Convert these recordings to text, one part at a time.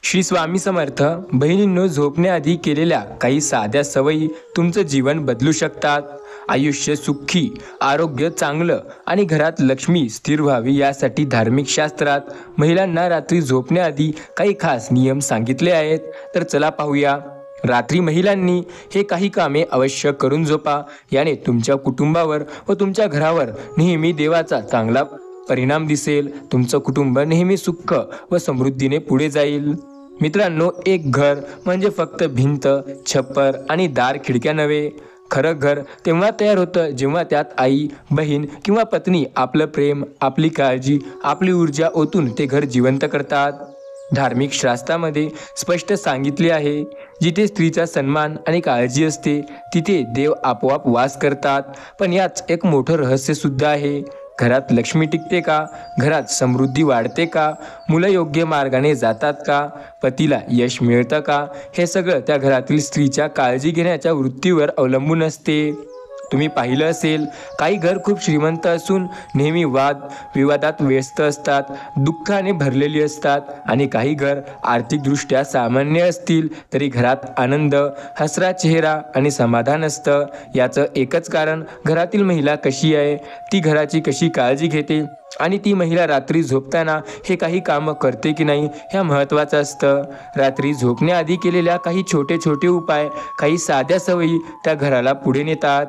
श्री स्वामी समर्थ. बहिणींनो, झोपण्याआधी केलेल्या काही साध्या सवयी तुमचं जीवन बदलू शकतात. आयुष्य सुखी, आरोग्य चांगलं आणि घरात लक्ष्मी स्थिर व्हावी यासाठी धार्मिक शास्त्रात महिलांना रात्री झोपण्याआधी काही खास नियम सांगितले आहेत. तर चला पाहूया. रात्री महिलांनी हे काही कामे अवश्य करून झोपा. याने तुमच्या कुटुंबावर व तुमच्या घरावर नेहमी देवाचा चांगला परिणाम दिसेल. तुमचं कुटुंब नेहमी सुख व समृद्धीने पुढे जाईल. मित्रांनो, एक घर म्हणजे फक्त भिंत, छप्पर आणि दार खिडक्या नव्हे. खरं घर तेव्हा तयार होतं जेव्हा त्यात आई, बहीण किंवा पत्नी आपलं प्रेम, आपली काळजी, आपली ऊर्जा ओतून ते घर जिवंत करतात. धार्मिक शास्त्रामध्ये स्पष्ट सांगितले आहे, जिथे स्त्रीचा सन्मान आणि काळजी असते तिथे देव आपोआप वास करतात. पण याच एक मोठं रहस्य सुद्धा आहे. घरात लक्ष्मी टिकते का? घरात समृद्धी वाढते का? मुलं योग्य मार्गाने जातात का? पतीला यश मिळतं का? हे सगळं त्या घरातील स्त्रीच्या काळजी घेण्याच्या वृत्तीवर अवलंबून असते. तुम्ही पाहिलं असेल, काही घर खूप श्रीमंत असून नेहमी वाद विवादात व्यस्त असतात, दुःखाने भरलेली असतात. आणि काही घर आर्थिकदृष्ट्या सामान्य असतील तरी घरात आनंद, हसरा चेहरा आणि समाधान असतं. याचं एकच कारण घरातील महिला कशी आहे, ती घराची कशी काळजी घेते आणि ती महिला रात्री झोपताना हे काही कामं करते की नाही हे महत्त्वाचं असतं. रात्री झोपण्याआधी केलेल्या काही छोटे छोटे उपाय, काही साध्या सवयी त्या घराला पुढे नेतात.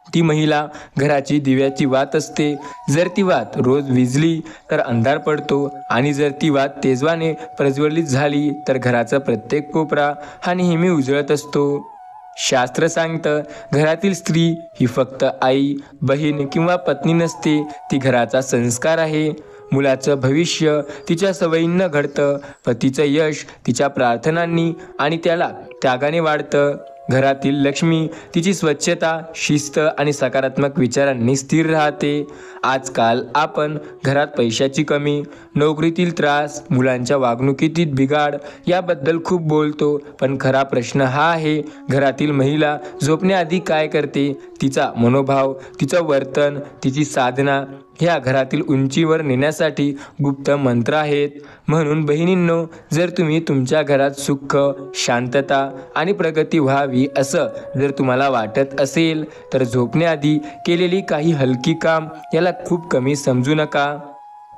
ती महिला घराची दिव्याची वात असते. जर ती वात रोज विझली तर अंधार पडतो आणि जर ती वात तेजवाने प्रज्वलित झाली तर घराचा प्रत्येक कोपरा हा नेहमी उजळत असतो. शास्त्र सांगतं, घरातील स्त्री ही फक्त आई, बहीण किंवा पत्नी नसते, ती घराचा संस्कार आहे. मुलाचं भविष्य तिच्या सवयींना घडतं, पतीचं यश तिच्या प्रार्थनांनी आणि त्याला त्यागाने वाढतं. घरातील लक्ष्मी तिची स्वच्छता, शिस्त आणि सकारात्मक विचारांनी स्थिर राहते. आजकाल आपण घरात पैशाची कमी, नोकरीतील त्रास, मुलांच्या वागणुकीतील बिघाड याबद्दल खूप बोलतो. पण खरा प्रश्न हा आहे, घरातील महिला झोपण्याआधी काय करते? तिचा मनोभाव, तिचं वर्तन, तिची साधना ह्या घरातील उंचीवर नेण्यासाठी गुप्त मंत्र आहेत. म्हणून बहिणींनो, जर तुम्ही तुमच्या घरात सुख, शांतता आणि प्रगती व्हावी असं जर तुम्हाला वाटत असेल तर झोपण्याआधी केलेली काही हलकी काम याला खूप कमी समजू नका.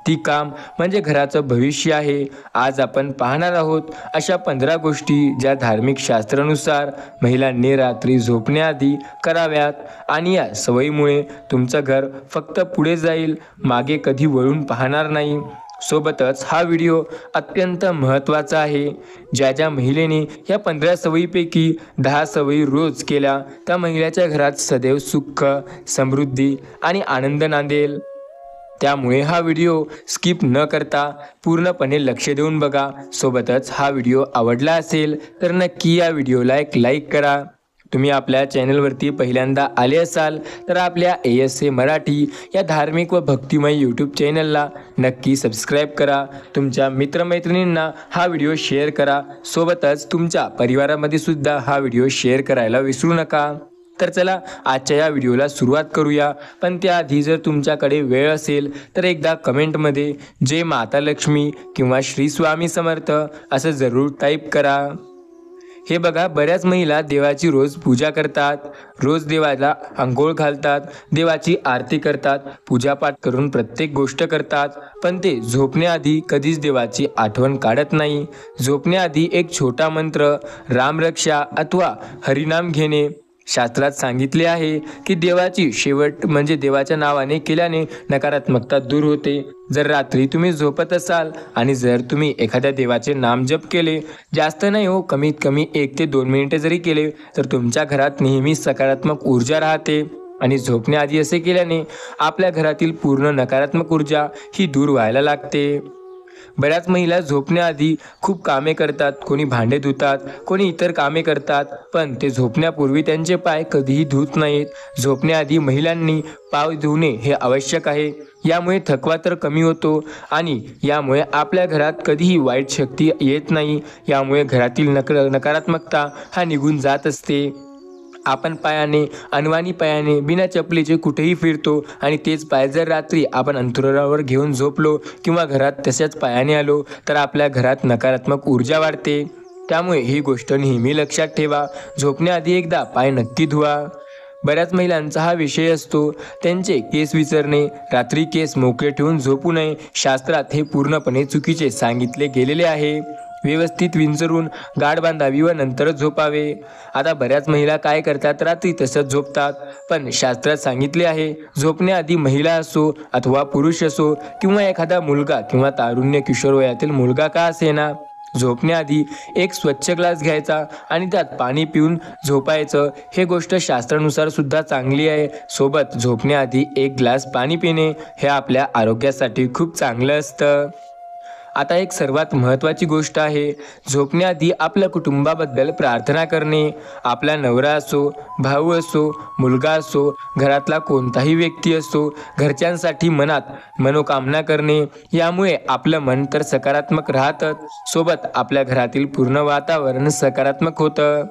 ती काम म्हणजे घराचं भविष्य आहे. आज आपण पाहणार आहोत अशा 15 गोष्टी ज्या धार्मिक शास्त्रानुसार महिलांनी रात्री झोपण्याआधी कराव्यात आणि या सवयीमुळे तुमचं घर फक्त पुढे जाईल, मागे कधी वळून पाहणार नाही. सोबतच हा व्हिडिओ अत्यंत महत्त्वाचा आहे. ज्या महिलेने या 15 सवयीपैकी 10 सवयी रोज केल्या त्या महिलेच्या घरात सदैव सुख, समृद्धी आणि आनंद नांदेल. त्यामुळे हा व्हिडिओ स्किप न करता पूर्णपणे लक्ष देऊन बघा. सोबतच हा व्हिडिओ आवडला असेल तर नक्की या व्हिडिओला एक लाईक करा. तुम्ही आपल्या चॅनलवरती पहिल्यांदा आले असाल तर आपल्या ASA मराठी या धार्मिक व भक्तिमय यूट्यूब चॅनलला नक्की सबस्क्राईब करा. तुमच्या मित्रमैत्रिणींना हा व्हिडिओ शेअर करा. सोबतच तुमच्या परिवारामध्ये सुद्धा हा व्हिडिओ शेअर करायला विसरू नका. तर चला आजच्या या व्हिडिओला सुरुवात करूया. पण त्याआधी जर तुमच्याकडे वेळ असेल तर एकदा कमेंटमध्ये जय माता लक्ष्मी किंवा श्री स्वामी समर्थ असं जरूर टाईप करा. हे बघा, बऱ्याच महिला देवाची रोज पूजा करतात, रोज देवाला अंघोळ घालतात, देवाची आरती करतात, पूजापाठ करून प्रत्येक गोष्ट करतात. पण ते झोपण्याआधी कधीच देवाची आठवण काढत नाही. झोपण्याआधी एक छोटा मंत्र, रामरक्षा अथवा हरिनाम घेणे. शास्त्रात सांगितले आहे की देवाची शेवट म्हणजे देवाच्या नावाने केल्याने नकारात्मकता दूर होते. जर रात्री तुम्ही झोपत असाल आणि जर तुम्ही एखाद्या देवाचे नाम जप केले, जास्त नाही हो, कमीत कमी 1 ते 2 मिनिटे जरी केले तर तुमच्या घरात नेहमी सकारात्मक ऊर्जा राहते. आणि झोपण्याआधी असे केल्याने आपल्या घरातील पूर्ण नकारात्मक ऊर्जा ही दूर व्हायला लागते. बऱ्याच महिला झोपण्याआधी खूप कामे करतात, कोणी भांडे धुतात, कोणी इतर कामे करतात, पण ते झोपण्यापूर्वी त्यांचे पाय कधीही धुत नाहीत. झोपण्याआधी महिलांनी पाय धुणे हे आवश्यक आहे. यामुळे थकवा तर कमी होतो आणि यामुळे आपल्या घरात कधीही वाईट शक्ती येत नाही. यामुळे घरातील नकारात्मकता हा निघून जात असते. आपण पायाने अनवाणी पायाने बिना चपलीचे कुठेही फिरतो आणि तेच पाय जर रात्री आपण अंथरुणावर घेऊन झोपलो किंवा घरात तशाच पायाने आलो तर आपल्या घरात नकारात्मक ऊर्जा वाढते. त्यामुळे ही गोष्ट नेहमी लक्षात ठेवा. झोपण्याआधी एकदा पाय नक्की धुवा. बऱ्याच महिलांचा हा विषय असतो, त्यांचे केस विंचरणे. रात्री केस मोकळे ठेवून झोपू नये. शास्त्रात हे पूर्णपणे चुकीचे सांगितले गेलेले आहे. व्यवस्थित विंचरून गाठ बांधावी व नंतरच झोपावे. आता बऱ्याच महिला काय करतात, रात्री तसंच झोपतात. पण शास्त्रात सांगितले आहे, झोपण्याआधी महिला असो अथवा पुरुष असो किंवा एखादा मुलगा किंवा तारुण्य किशोर वयातील मुलगा का असेना, झोपण्याआधी एक स्वच्छ ग्लास घ्यायचा आणि त्यात पाणी पिऊन झोपायचं. हे गोष्ट शास्त्रानुसार सुद्धा चांगली आहे. सोबत झोपण्याआधी एक ग्लास पाणी पिणे हे आपल्या आरोग्यासाठी खूप चांगलं असतं. आता एक सर्वात महत्त्वाची गोष्ट आहे, झोपण्याआधी आपल्या कुटुंबाबद्दल प्रार्थना करणे. आपला नवरा असो, भाऊ असो, मुलगा असो, घरातला कोणताही व्यक्ती असो, घरच्यांसाठी मनात मनोकामना करणे. यामुळे आपलं मन तर सकारात्मक राहतं, सोबत आपल्या घरातील पूर्ण वातावरण सकारात्मक होतं.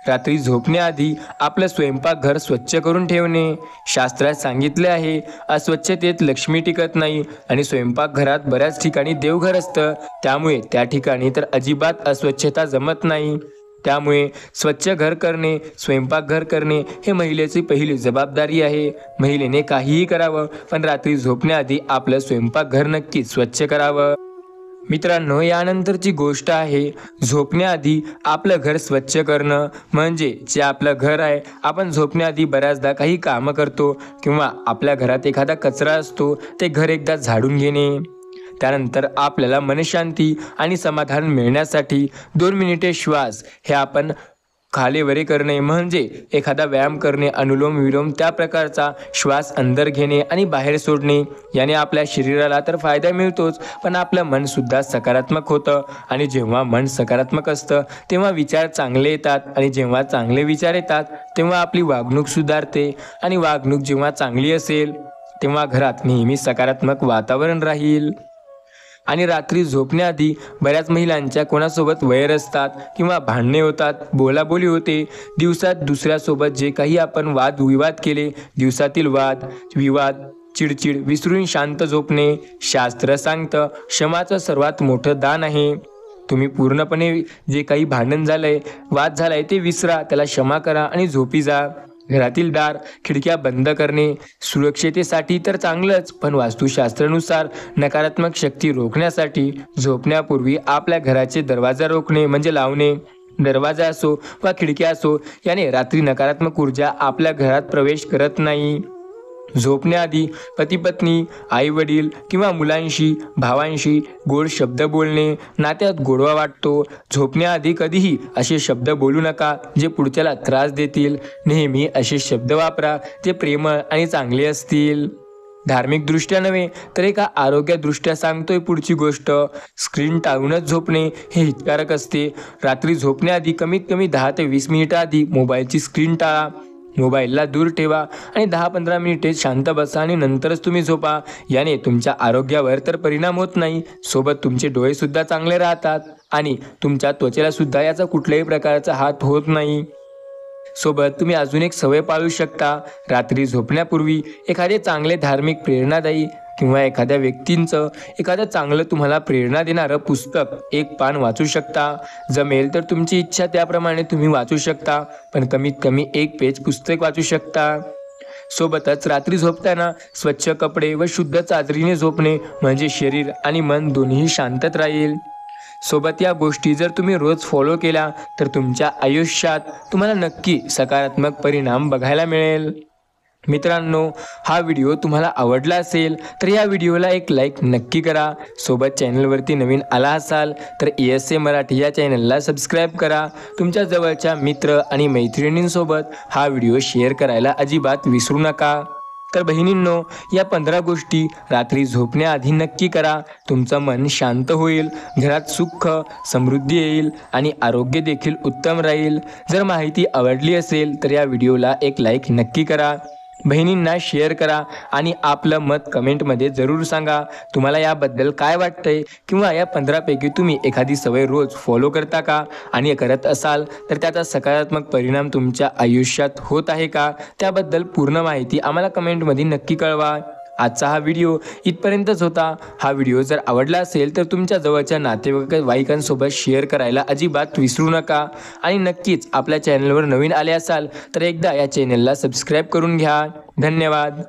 रात्री झोपण्याआधी आपलं स्वयंपाकघर स्वच्छ करून ठेवणे. शास्त्रात सांगितले आहे, अस्वच्छतेत लक्ष्मी टिकत नाही आणि स्वयंपाकघरात बऱ्याच ठिकाणी देवघर असतं. त्यामुळे त्या ठिकाणी तर अजिबात अस्वच्छता जमत नाही. त्यामुळे स्वच्छ घर करणे, स्वयंपाकघर करणे हे महिलेची पहिली जबाबदारी आहे. महिलेने काहीही करावं, पण रात्री झोपण्याआधी आपलं स्वयंपाकघर नक्की स्वच्छ करावं. मित्रांनो, यानंतरची गोष्ट आहे, झोपण्याआधी आपलं घर स्वच्छ करणं. म्हणजे जे आपलं घर आहे, आपण झोपण्याआधी बऱ्याचदा काही कामं करतो किंवा आपल्या घरात एखादा कचरा असतो, ते घर एकदा झाडून घेणे. त्यानंतर आपल्याला मनशांती आणि समाधान मिळण्यासाठी 2 मिनिटे श्वास हे आपण खालीवरी करणे, म्हणजे एखादा व्यायाम करणे, अनुलोम विलोम त्या प्रकारचा श्वास अंदर घेणे आणि बाहेर सोडणे. याने आपल्या शरीराला तर फायदा मिळतोच, पण आपलं मन सुद्धा सकारात्मक होतं. आणि जेव्हा मन सकारात्मक असतं तेव्हा विचार चांगले येतात आणि जेव्हा चांगले विचार येतात तेव्हा आपली वागणूक सुधारते. आणि वागणूक जेव्हा चांगली असेल तेव्हा घरात नेहमी सकारात्मक वातावरण राहील. आणि रात्री झोपण्याआधी बऱ्याच महिलांच्या कोणासोबत वैर असतात किंवा भांडणे होतात, बोलाबोली होते. दिवसात दुसऱ्यासोबत जे काही आपण वादविवाद केले, दिवसातील वाद विवाद चिडचिड विसरून शांत झोपणे. शास्त्र सांगतं, क्षमाचं सर्वात मोठं दान आहे. तुम्ही पूर्णपणे जे काही भांडण झालंय, वाद झालाय ते विसरा, त्याला क्षमा करा आणि झोपी जा. घरातील दार खिडक्या बंद करणे सुरक्षितेसाठी तर चांगलंच, पण वास्तुशास्त्रानुसार नकारात्मक शक्ती रोखण्यासाठी झोपण्यापूर्वी आपल्या घराचे दरवाजा रोखणे म्हणजे लावणे. दरवाजा असो वा खिडक्या असो, याने रात्री नकारात्मक ऊर्जा आपल्या घरात प्रवेश करत नाही. झोपण्याआधी पती पत्नी, आई वडील किंवा मुलांशी, भावांशी गोड शब्द बोलणे. नात्यात गोडवा वाटतो. झोपण्याआधी कधीही असे शब्द बोलू नका जे पुढच्याला त्रास देतील. नेहमी असे शब्द वापरा जे प्रेमळ आणि चांगले असतील. धार्मिकदृष्ट्या नव्हे तर एका आरोग्यदृष्ट्या सांगतोय पुढची गोष्ट, स्क्रीन टाळूनच झोपणे हे हितकारक असते. रात्री झोपण्याआधी कमीत कमी 10 ते 20 मिनिटं आधी मोबाईलची स्क्रीन टाळा. मोबाईलला दूर ठेवा आणि 10-15 मिनिटे शांत बसा आणि नंतरच तुम्ही झोपा. याने तुमच्या आरोग्यावर तर परिणाम होत नाही, सोबत तुमचे डोळेसुद्धा चांगले राहतात आणि तुमच्या त्वचेला सुद्धा याचा कुठल्याही प्रकारचा हात होत नाही. सोबत तुम्ही अजून एक सवय पाळू शकता. रात्री झोपण्यापूर्वी एखादे चांगले धार्मिक प्रेरणादायी किंवा एखाद्या व्यक्तींचं एखादं चांगलं तुम्हाला प्रेरणा देणारं पुस्तक एक पान वाचू शकता. जमेल तर तुमची इच्छा त्याप्रमाणे तुम्ही वाचू शकता, पण कमीत कमी 1 पेज पुस्तक वाचू शकता. सोबतच रात्री झोपताना स्वच्छ कपडे व शुद्ध चादरीने झोपणे म्हणजे शरीर आणि मन दोन्ही शांतत राहील. सोबत या गोष्टी जर तुम्ही रोज फॉलो केल्या तर तुमच्या आयुष्यात तुम्हाला नक्की सकारात्मक परिणाम बघायला मिळेल. मित्रांनो, हा व्हिडिओ तुम्हाला आवडला असेल तर या व्हिडिओला एक लाईक नक्की करा. सोबत चॅनलवरती नवीन आला असाल तर ESA मराठी या चॅनलला सबस्क्राईब करा. तुमच्या जवळच्या मित्र आणि मैत्रिणींसोबत हा व्हिडिओ शेअर करायला अजिबात विसरू नका. तर बहिणींनो, या 15 गोष्टी रात्री झोपण्याआधी नक्की करा. तुमचं मन शांत होईल, घरात सुख समृद्धी येईल आणि आरोग्य देखील उत्तम राहील. जर माहिती आवडली असेल तर या व्हिडिओला एक लाईक नक्की करा. बहिणींना शेअर करा आणि आपलं मत कमेंटमध्ये जरूर सांगा. तुम्हाला याबद्दल काय वाटतंय किंवा या 15 पैकी तुम्ही एखादी सवय रोज फॉलो करता का आणि करत असाल तर त्याचा सकारात्मक परिणाम तुमच्या आयुष्यात होत आहे का, त्याबद्दल पूर्ण माहिती आम्हाला कमेंटमध्ये नक्की कळवा. आजचा हा व्हिडिओ इथपर्यंतच होता. हा व्हिडिओ जर आवडला असेल तर तुमच्या जवळच्या नातेवाईकांसोबत शेअर करायला अजिबात विसरू नका. आणि नक्कीच आपल्या चॅनलवर नवीन आले असाल तर एकदा या चॅनलला सबस्क्राईब करून घ्या. धन्यवाद.